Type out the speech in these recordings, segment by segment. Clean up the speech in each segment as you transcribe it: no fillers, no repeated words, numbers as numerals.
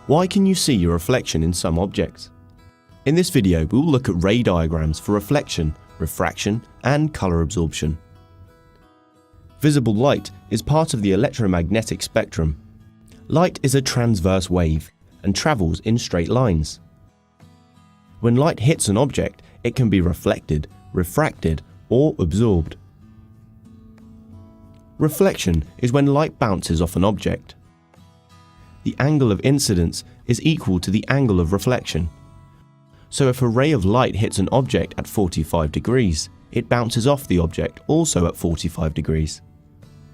Why can you see your reflection in some objects? In this video, we will look at ray diagrams for reflection, refraction, and colour absorption. Visible light is part of the electromagnetic spectrum. Light is a transverse wave and travels in straight lines. When light hits an object, it can be reflected, refracted, or absorbed. Reflection is when light bounces off an object. The angle of incidence is equal to the angle of reflection. So if a ray of light hits an object at 45 degrees, it bounces off the object also at 45 degrees.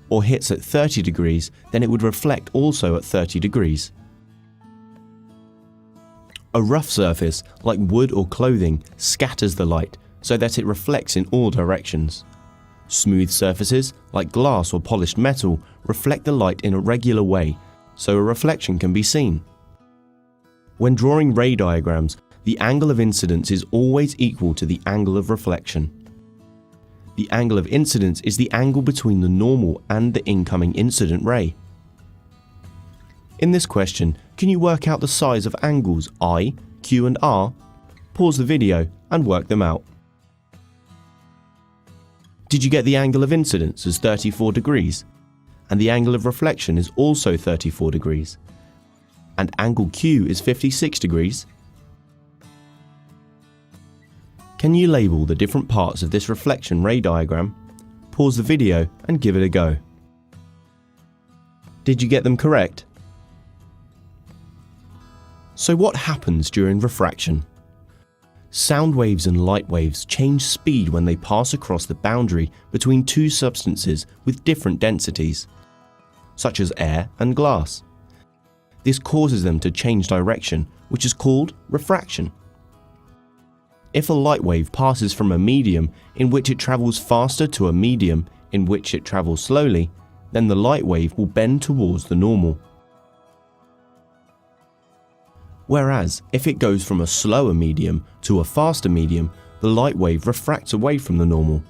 Or hits at 30 degrees, then it would reflect also at 30 degrees. A rough surface, like wood or clothing, scatters the light so that it reflects in all directions. Smooth surfaces, like glass or polished metal, reflect the light in a regular way, so a reflection can be seen. When drawing ray diagrams, the angle of incidence is always equal to the angle of reflection. The angle of incidence is the angle between the normal and the incoming incident ray. In this question, can you work out the size of angles I, Q and R? Pause the video and work them out. Did you get the angle of incidence as 34 degrees? And the angle of reflection is also 34 degrees. And angle Q is 56 degrees. Can you label the different parts of this reflection ray diagram? Pause the video and give it a go. Did you get them correct? So what happens during refraction? Sound waves and light waves change speed when they pass across the boundary between two substances with different densities, such as air and glass. This causes them to change direction, which is called refraction. If a light wave passes from a medium in which it travels faster to a medium in which it travels slowly, then the light wave will bend towards the normal. Whereas, if it goes from a slower medium to a faster medium, the light wave refracts away from the normal.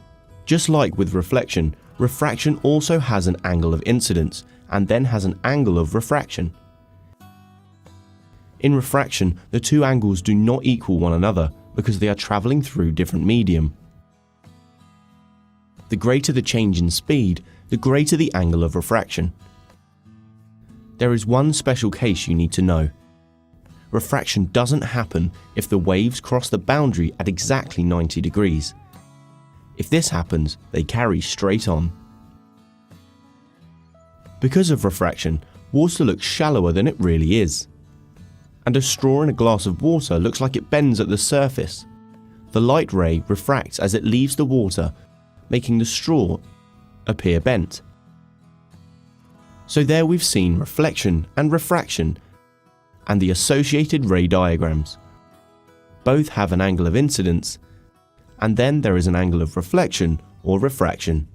Just like with reflection, refraction also has an angle of incidence and then has an angle of refraction. In refraction, the two angles do not equal one another because they are travelling through different medium. The greater the change in speed, the greater the angle of refraction. There is one special case you need to know. Refraction doesn't happen if the waves cross the boundary at exactly 90 degrees. If this happens, they carry straight on. Because of refraction, water looks shallower than it really is. And a straw in a glass of water looks like it bends at the surface. The light ray refracts as it leaves the water, making the straw appear bent. So there we've seen reflection and refraction and the associated ray diagrams. Both have an angle of incidence, and then there is an angle of reflection or refraction.